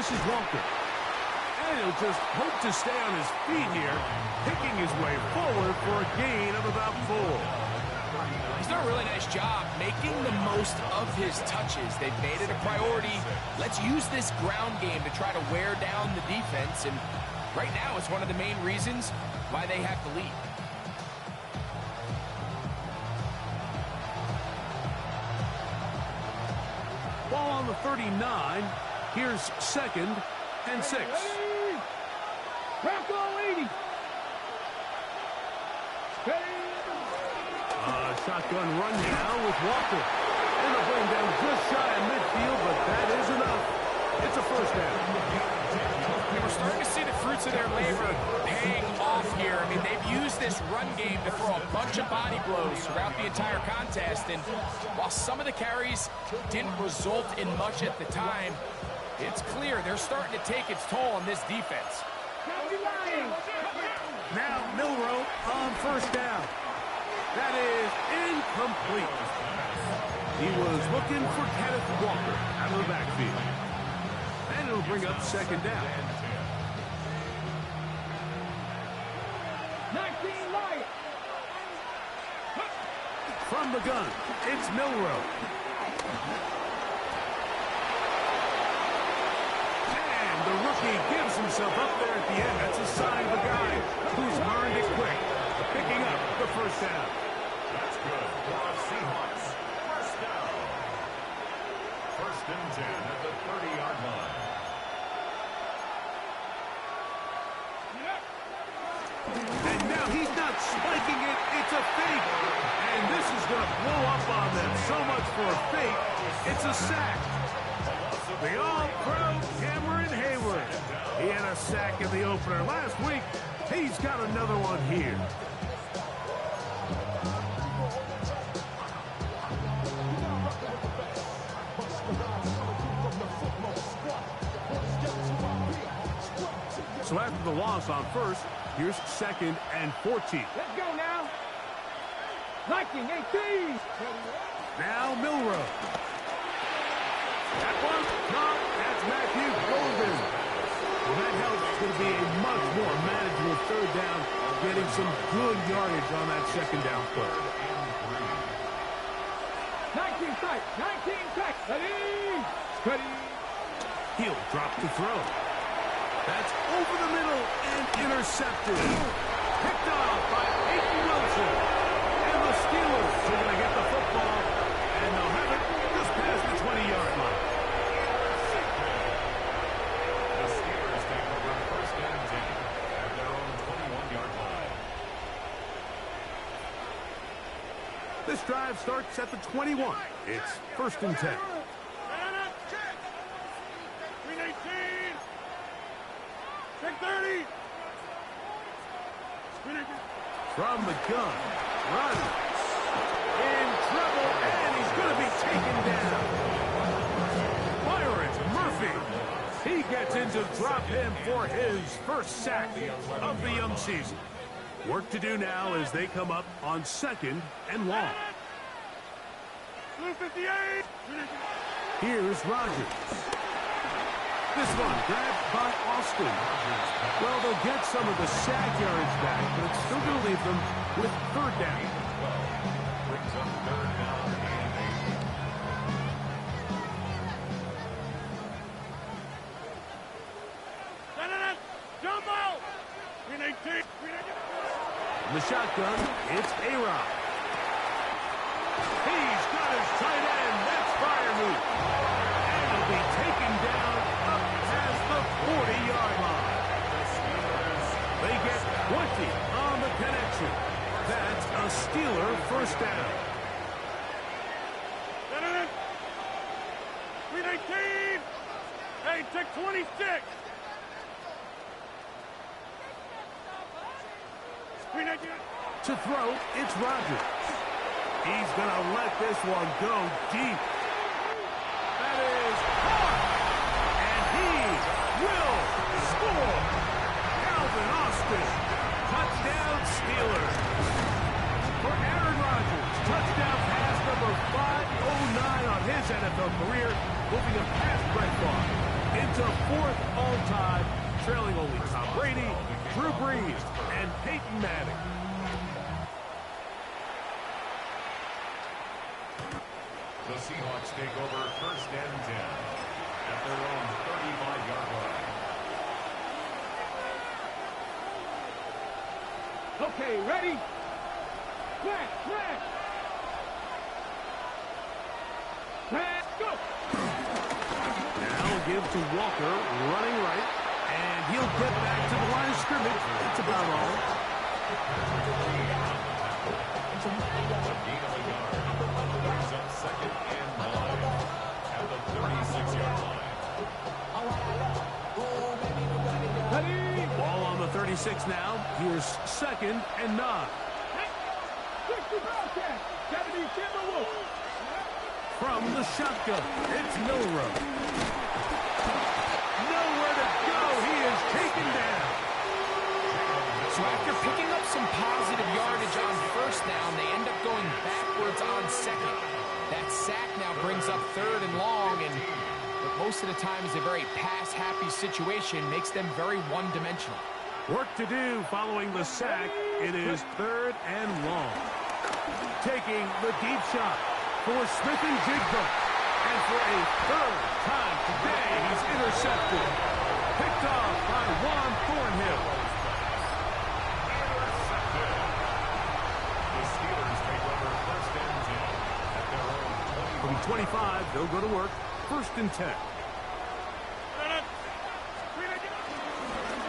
This is Walker. And he'll just hope to stay on his feet here, picking his way forward for a gain of about 4. He's done a really nice job making the most of his touches. They've made it a priority. Let's use this ground game to try to wear down the defense. And right now, it's one of the main reasons why they have the lead. Ball on the 39. Here's 2nd and 6. Rocco 80. Shotgun run now with Walker. And they'll bring down just shy of midfield, but that is enough. It's a first down. And we're starting to see the fruits of their labor paying off here. I mean, they've used this run game to throw a bunch of body blows throughout the entire contest. And while some of the carries didn't result in much at the time, it's clear they're starting to take its toll on this defense. Now Milroe on first down. That is incomplete. He was looking for Kenneth Walker out of the backfield. And it'll bring up 2nd down. 19 Lions. From the gun, it's Milroe. And the rookie gives himself up there at the end. That's a sign of a guy who's learned it quick. Picking up the first down. That's good for the Seahawks. First down. 1st and 10 at the 30-yard line. And now he's not spiking it. It's a fake. And this is going to blow up on them. So much for a fake. It's a sack. The all-pro Cameron Hayward. He had a sack in the opener last week. He's got another one here. So after the loss on first, here's 2nd and 14. Let's go now. Liking 18. Now Milroe. That one, caught. That's Matthew Golden. Well, that helps. It's going to be a much more manageable 3rd down, getting some good yardage on that 2nd down play. 19 strikes. 19 strikes. Steady. He'll drop to throw. That's over the middle and intercepted. Picked off by Aiden Wilson. And the Steelers are going to get the football, and they'll have it just past the 20-yard line. The Steelers take over 1st and 10 at their own 21-yard line. This drive starts at the 21. It's 1st and 10. From the gun, runs, in trouble, and he's going to be taken down. Byron Murphy, he gets in to drop him for his first sack of the young season. Work to do now as they come up on 2nd and long. Blue 58. Here's Rodgers. This one grabbed by Austin. Well, they'll get some of the sack yards back, but it's still going to leave them with 3rd down. Brings up 3rd down and 8. Jump out. In the shotgun, it's A-Rod. He's got his tight end. That's Freiermuth. And he'll be taken down up past the 40-yard line. They get 20 on the connection. That's a Steeler first down. 319. Hey, take 26. To throw, it's Rodgers. He's going to let this one go deep. That is caught. And he will score. Calvin Austin. Touchdown Steelers. For Aaron Rodgers, touchdown pass number 509 on his NFL career, moving him past Brett Favre. into fourth all-time, trailing only Tom Brady, Drew Brees, and Peyton Manning. The Seahawks take over 1st and 10 at their own 35-yard line. Okay, ready? Flash, flash. Flash, go. Now give to Walker, running right, and he'll get back to the line of scrimmage. That's about all. A gain of a yard. Brings up 2nd and 9 at the 36-yard line. Ready? Ball on the 36 now. Here's 2nd and 9. 60 Bobcats. 70 Timberwolves. From the shotgun, it's Milrow. Nowhere to go. He is taken down. So after picking up some positive yardage on 1st down, they end up going backwards on 2nd. That sack now brings up 3rd and long, and what most of the time is a very pass-happy situation, makes them very one-dimensional. Work to do following the sack. It is 3rd and long. Taking the deep shot for Smith and Jigba. And for a 3rd time today, he's intercepted. Picked off by Juan Thornhill. Intercepted. The Steelers take over 1st and 10 at their own From 25, they'll go to work. 1st and 10.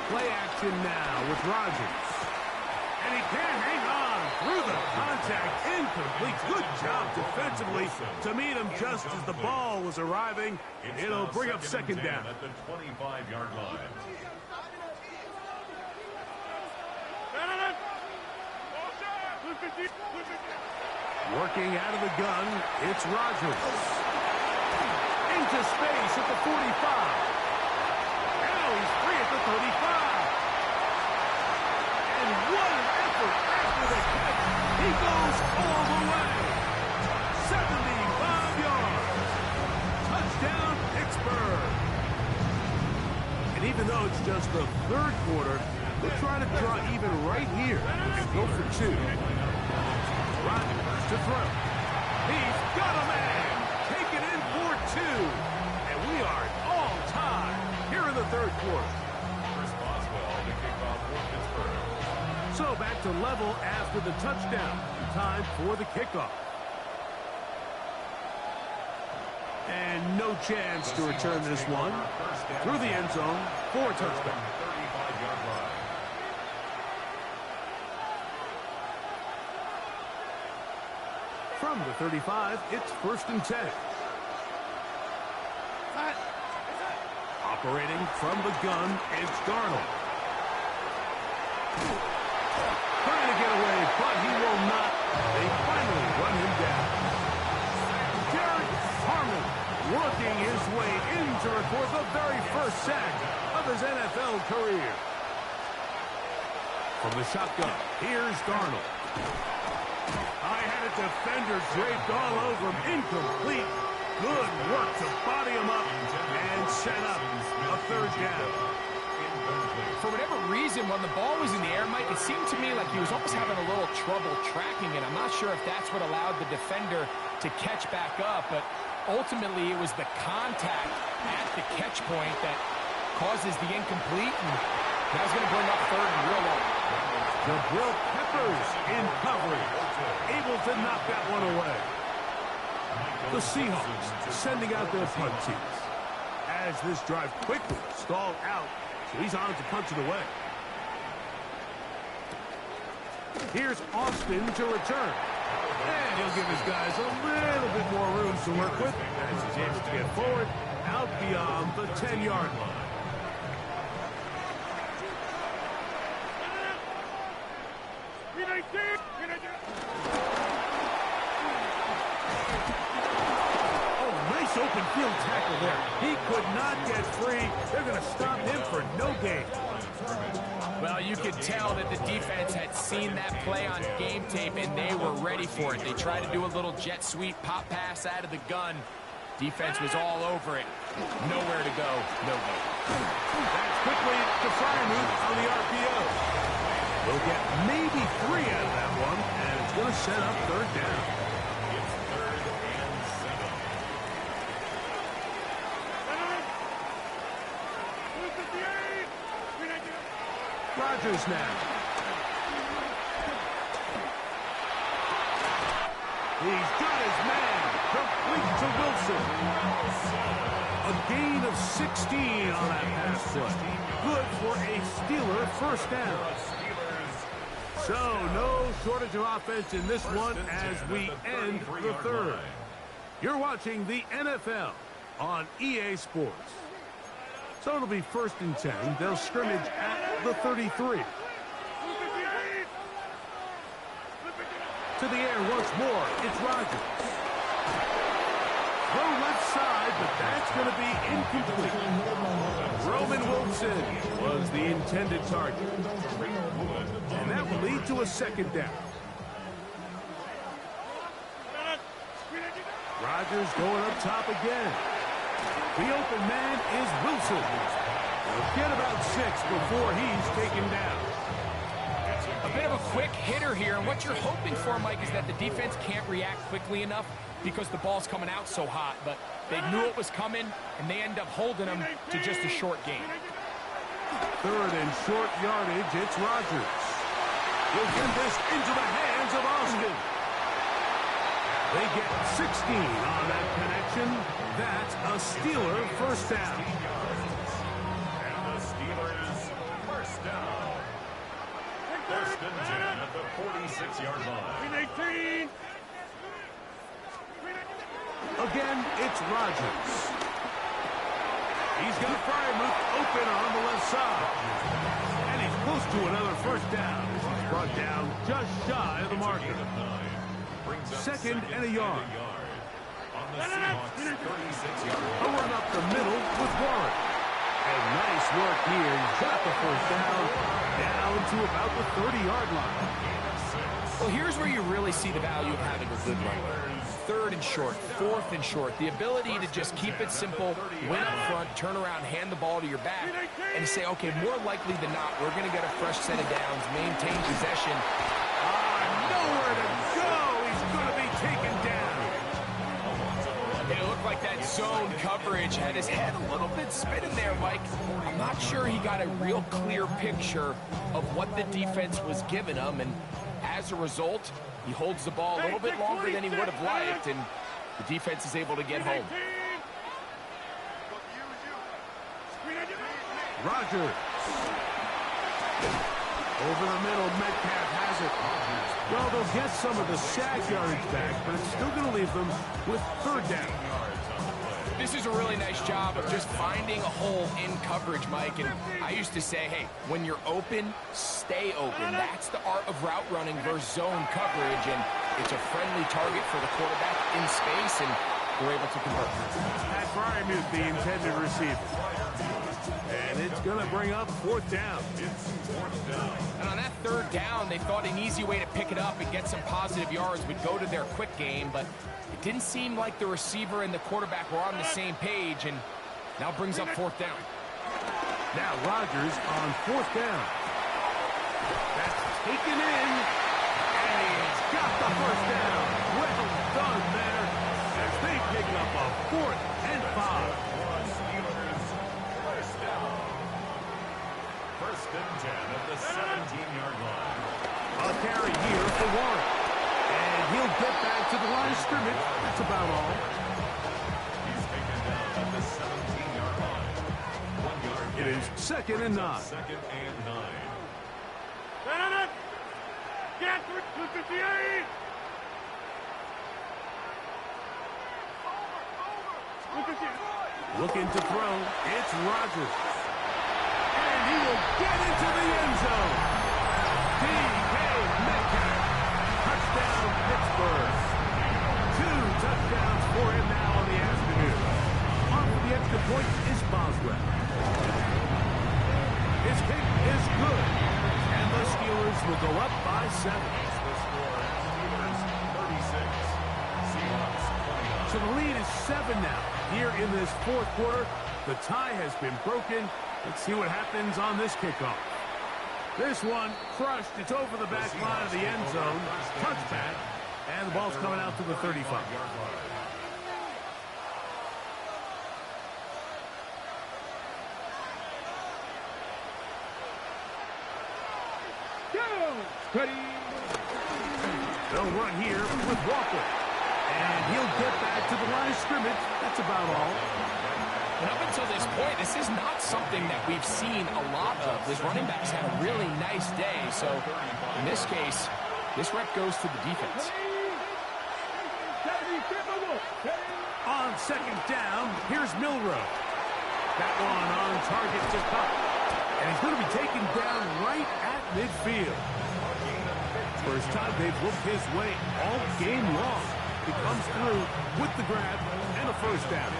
Play action now with Rodgers. And he can't hang on through the contact. Incomplete. Good job defensively to meet him just as the ball was arriving. It'll bring up 2nd down. at the 25-yard line. Working out of the gun, it's Rodgers. Into space at the 45. Now he's free at the 35. And what an effort after the catch. He goes all the way. 75 yards. Touchdown, Pittsburgh. And even though it's just the 3rd quarter, they're trying to draw even right here and go for 2. Rodgers to throw. He's got a man. Taken in for 2. And we are all tied here in the 3rd quarter. Chris Boswell to kick off for Pittsburgh. So back to level after the touchdown. Time for the kickoff. And no chance to return this one. Through the end zone for a touchdown. 35-yard line. From the 35, it's 1st and 10. Operating from the gun, it's Darnold. Trying to get away, but he will not. They finally run him down. Derek Harmon working his way in to record the very first sack of his NFL career. From the shotgun, here's Darnold. I had a defender draped all over him. Incomplete. Good work to body him up and set up a 3rd down. For whatever reason, when the ball was in the air, Mike, it seemed to me like he was almost having a little trouble tracking it. I'm not sure if that's what allowed the defender to catch back up, but ultimately it was the contact at the catch point that causes the incomplete, and now he's going to bring up 3rd and real long. Jabril Peppers in coverage, able to knock that one away. The Seahawks sending out their punt teams as this drive quickly stalled out, so he's on to punch it away. Here's Austin to return. And he'll give his guys a little bit more room to work with as he's able to get forward out beyond the 10-yard line. Open field tackle there. He could not get free. They're going to stop him for no gain. Well, you could tell that the defense had seen that play on game tape, and they were ready for it. They tried to do a little jet sweep pop pass out of the gun. Defense was all over it. Nowhere to go, no go. That's quickly to Freiermuth on the RPO. We'll get maybe 3 out of that one, and it's going to set up third down. It's 3rd and 7. Rodgers now. He's got his man. Complete to Wilson. A gain of 16 on that pass play. Good for a Steeler first down. So no shortage of offense in this one as we end the third. You're watching the NFL on EA Sports. So it'll be 1st and 10. They'll scrimmage at the 33. To the air once more. It's Rodgers. Throw left side, but that's going to be incomplete. Roman Wilson was the intended target. And that will lead to a 2nd down. Rodgers going up top again. The open man is Wilson. He'll get about 6 before he's taken down. A bit of a quick hitter here, and what you're hoping for, Mike, is that the defense can't react quickly enough because the ball's coming out so hot, but they knew it was coming, and they end up holding them to just a short gain. 3rd and short yardage, it's Rodgers. He'll get this into the hands of Austin. They get 16 on that connection. That's a Steeler first down. And the Steelers first down. 1st and 10 at the 46-yard line. 18. Again, it's Rodgers. He's got Freiermuth open on the left side. And he's close to another first down. He's brought down just shy of the marker. 2nd and a yard. On the Seahawks 36-yard A line. run up the middle with Warren. And nice work here. He's got the first down to about the 30-yard line. Well, here's where you really see the value of having a good run. 3rd and short, 4th and short. The ability to just keep it simple, win up front, turn around, hand the ball to your back, and say, okay, more likely than not, we're going to get a fresh set of downs, maintain possession. Nowhere to go. He's going to be taken down. It looked like that zone coverage had his head a little bit spinning there, Mike. I'm not sure he got a real clear picture of what the defense was giving him, and as a result, he holds the ball a little bit longer than he would have liked, and the defense is able to get home. Rodgers. Over the middle, Metcalf has it. Well, they'll get some of the sack yardage back, but it's still going to leave them with 3rd down. This is a really nice job of just finding a hole in coverage, Mike. And I used to say, hey, when you're open, stay open. That's the art of route running versus zone coverage. And it's a friendly target for the quarterback in space, and they're able to convert. Pat Freiermuth, the intended receiver. And it's going to bring up 4th down. And on that 3rd down, they thought an easy way to pick it up and get some positive yards would go to their quick game, but it didn't seem like the receiver and the quarterback were on the same page, and now brings up 4th down. Now Rodgers on 4th down. That's taken in, and he's got the first down. Well done there as they pick up a 4th and 5. First and 10 at the 17-yard line. A carry here for Warren. And he'll get back to the line of scrimmage. That's about all. He's taken down at the 17-yard line. 1 yard It is 2nd and 9. 2nd and 9. Get to 58. Looking to throw. It's Rodgers. And he will get into the end zone. DK Metcalf. Touchdown, Pittsburgh. 2 touchdowns for him now on the afternoon. On for the extra point is Boswell. His kick is good. And the Steelers will go up by 7. The score, Steelers 36, Seahawks 29. To the lead is 7 now. Here in this fourth quarter, the tie has been broken. Let's see what happens on this kickoff. This one crushed. It's over the back line of the end zone. Touchback. And the ball's coming out to the 35. They'll run here with Walker. And he'll get back to the line of scrimmage. That's about all. And up until this point, this is not something that we've seen a lot of. This running back's had a really nice day. So in this case, this rep goes to the defense. On second down, here's Milroe. That one on target to Cup. And he's going to be taken down right at midfield. First time they've looked his way all game long. He comes through with the grab and a first down.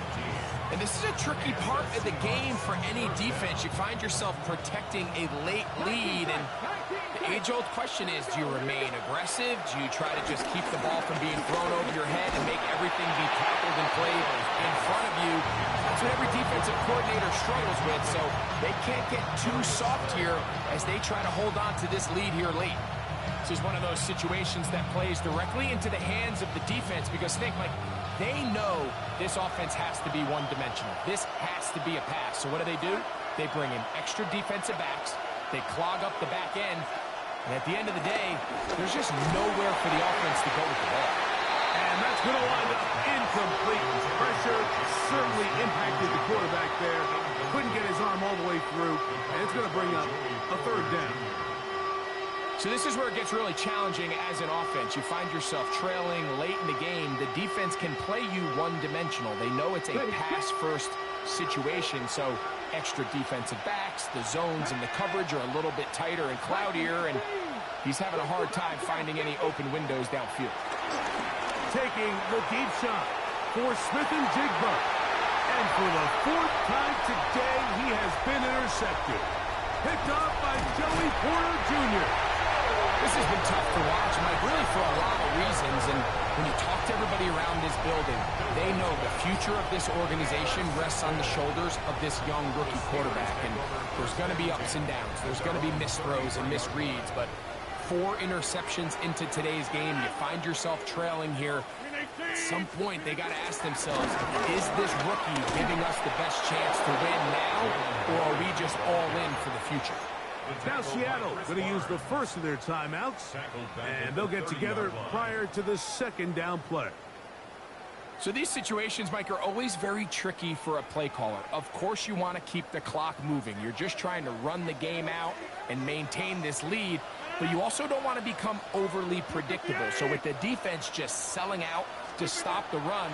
And this is a tricky part of the game for any defense. You find yourself protecting a late lead, and the age-old question is, do you remain aggressive? Do you try to just keep the ball from being thrown over your head and make everything be tackled and played in front of you? That's what every defensive coordinator struggles with, so they can't get too soft here as they try to hold on to this lead here late. This is one of those situations that plays directly into the hands of the defense because, think, like, they know this offense has to be one-dimensional. This has to be a pass. So what do? They bring in extra defensive backs. They clog up the back end. And at the end of the day, there's just nowhere for the offense to go with the ball. And that's going to wind up incomplete. Pressure certainly impacted the quarterback there. Couldn't get his arm all the way through. And it's going to bring up a third down. So this is where it gets really challenging as an offense. You find yourself trailing late in the game. The defense can play you one-dimensional. They know it's a pass-first situation, so extra defensive backs, the zones and the coverage are a little bit tighter and cloudier, and he's having a hard time finding any open windows downfield. Taking the deep shot for Smith-Njigba. And for the fourth time today, he has been intercepted. Picked up by Joey Porter Jr. This has been tough to watch, Mike, really for a lot of reasons. And when you talk to everybody around this building, they know the future of this organization rests on the shoulders of this young rookie quarterback. And there's going to be ups and downs. There's going to be missed throws and missed reads. But 4 interceptions into today's game, you find yourself trailing here. At some point, they got to ask themselves, is this rookie giving us the best chance to win now, or are we just all in for the future? Now Seattle going to use the first of their timeouts, and they'll get together prior to the second down play. So these situations, Mike, are always very tricky for a play caller. Of course you want to keep the clock moving. You're just trying to run the game out and maintain this lead, but you also don't want to become overly predictable. So with the defense just selling out to stop the run,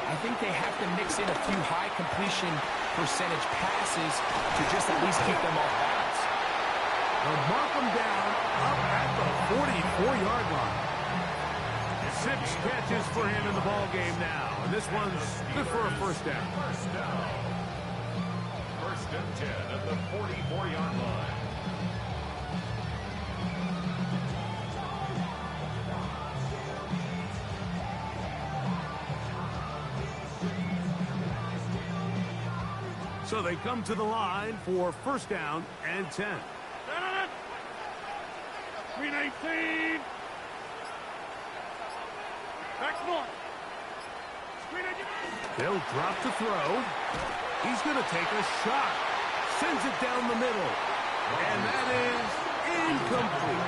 I think they have to mix in a few high completion percentage passes to just at least keep them off balance. They'll mark them down up at the 44-yard line. 6 catches for him in the ball game now. And this one's good for a first down. First and 10 at the 44-yard line. So they come to the line for first down and 10. Screen 18. Back north. Screen 18. They'll drop to throw. He's going to take a shot. Sends it down the middle. And that is incomplete.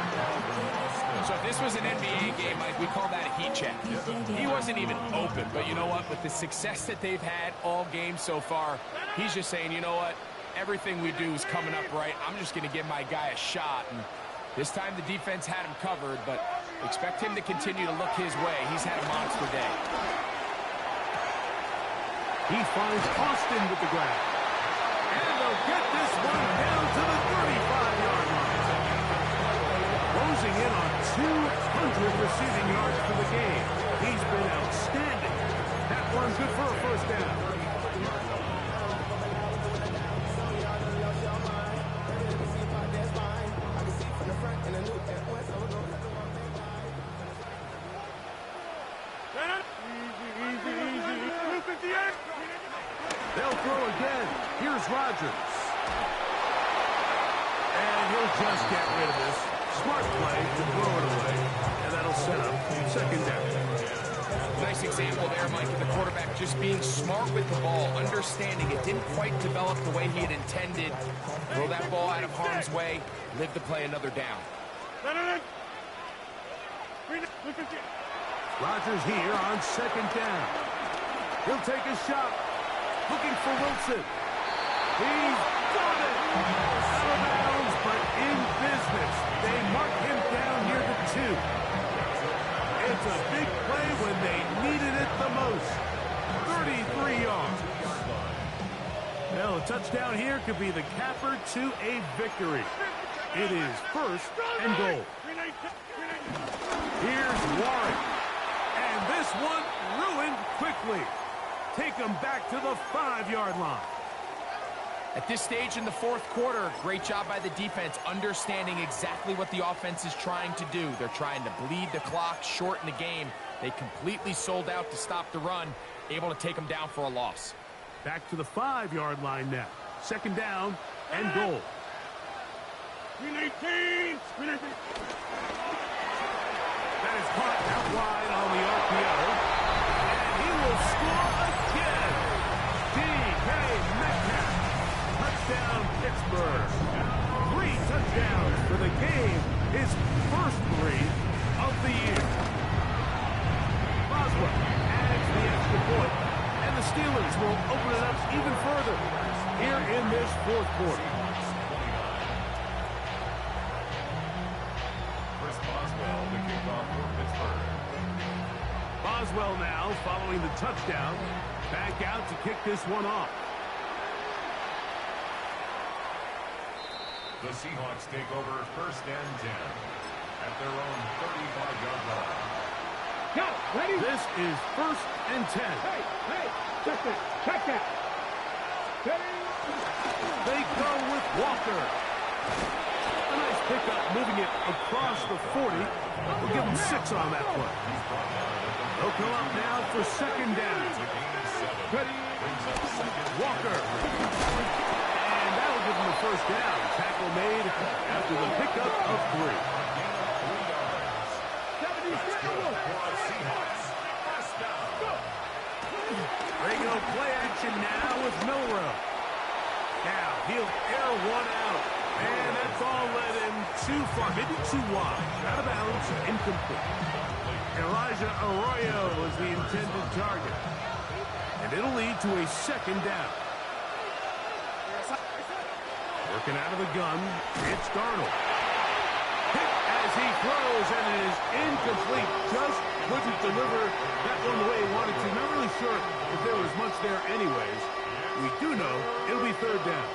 So if this was an NBA game, Mike, we call that a heat check. He wasn't even open, but you know what? With the success that they've had all game so far, he's just saying, you know what? Everything we do is coming up right. I'm just going to give my guy a shot. And this time the defense had him covered, but expect him to continue to look his way. He's had a monster day. He finds Austin with the grab. And they'll get this one down to the 35-yard line. Closing in on 200 receiving yards for the game. He's been outstanding. That one's good for a first down. Easy, easy, easy, They'll throw again. Here's Rodgers. And he'll just get rid of this. Smart play to throw it away. And that'll set up second down. Nice example there, Mike, of the quarterback just being smart with the ball, understanding it didn't quite develop the way he had intended. Throw that ball out of harm's way, live to play another down. Rodgers here on second down. He'll take a shot. Looking for Wilson. He's got it. Out of bounds, but in business. They mark him down near the 2. It's a big play when they needed it the most. 33 yards. Well, a touchdown here could be the capper to a victory. It is first and goal. Here's Warren. And this one ruined quickly. Take them back to the 5-yard line. At this stage in the fourth quarter, great job by the defense, understanding exactly what the offense is trying to do. They're trying to bleed the clock, shorten the game. They completely sold out to stop the run, able to take them down for a loss. Back to the 5-yard line now. Second down and goal. 319. That is caught out wide on the RPO. And he will score again. D.K. Metcalf. Touchdown, Pittsburgh. 3 touchdowns for the game. His first 3 of the year. Boswell adds the extra point. And the Steelers will open it up even further here in this fourth quarter. Boswell now following the touchdown. Back out to kick this one off. The Seahawks take over first and 10 at their own 35-yard line. Go, ready? This is first and 10. Hey, check that. Ready? They go with Walker. A nice pickup, moving it across the 40. We'll give them 6 on that play. They'll come up now for second down. Ready? Walker. And that'll give them the first down. Tackle made after the pickup of 3. They go play action now with Milroe. Now he'll air one out. And that ball led him too far, maybe too wide. Out of bounds, incomplete. Elijah Arroyo was the intended target. And it'll lead to a second down. Working out of the gun, it's Darnold. Hit as he throws, and it is incomplete. Just couldn't deliver that one the way he wanted to. Not really sure if there was much there anyways. We do know it'll be third down.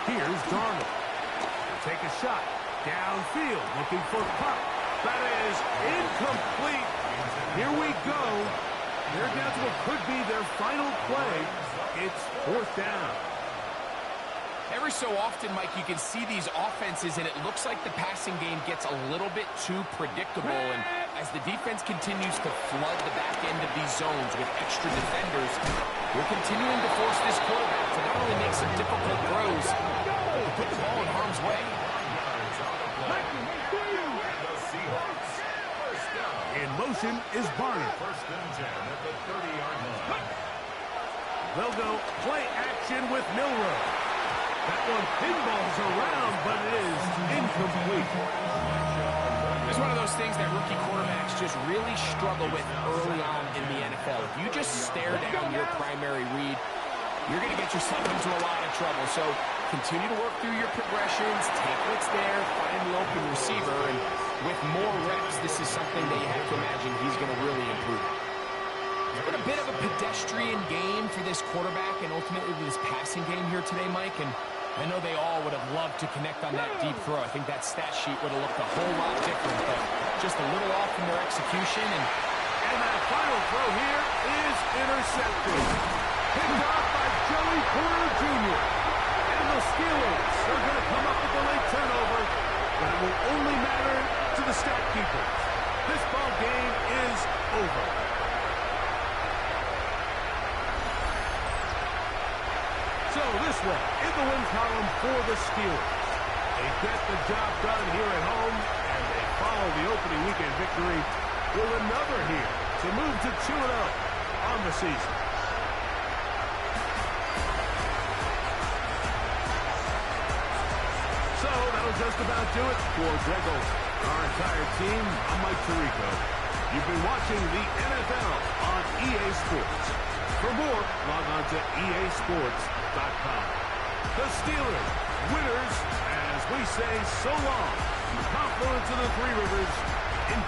Here's Darnold. Take a shot. Downfield, looking for Pop. That is incomplete. Here we go. They're down to what could be their final play. It's fourth down. Every so often, Mike, you can see these offenses, and it looks like the passing game gets a little bit too predictable. And as the defense continues to flood the back end of these zones with extra defenders, we're continuing to force this quarterback to not only make some difficult throws, but to put the ball in harm's way. In motion is Barney. First and 10 at the 30-yard line. They'll go play action with Milroe. That one pinballs around, but it is incomplete. It's one of those things that rookie quarterbacks just really struggle with early on in the NFL. If you just stare down your primary read, you're going to get yourself into a lot of trouble. So continue to work through your progressions, take what's there, find the open receiver, and with more reps, this is something that you have to imagine he's going to really improve. It's been a bit of a pedestrian game for this quarterback and ultimately this passing game here today, Mike, and I know they all would have loved to connect on that deep throw. I think that stat sheet would have looked a whole lot different, but just a little off in their execution. And that final throw here is intercepted. Picked off by Joey Porter Jr. And the Steelers are going to come up with the late turnover, but it will only matter to the stat keepers. This ball game is over. So this one in the win column for the Steelers. They get the job done here at home, and they follow the opening weekend victory with another here to move to 2-0 on the season. So that'll just about do it for Greg Olsen. Our entire team, I'm Mike Tirico. You've been watching the NFL on EA Sports. For more, log on to easports.com. The Steelers, winners, as we say so long. Confluence of the Three Rivers in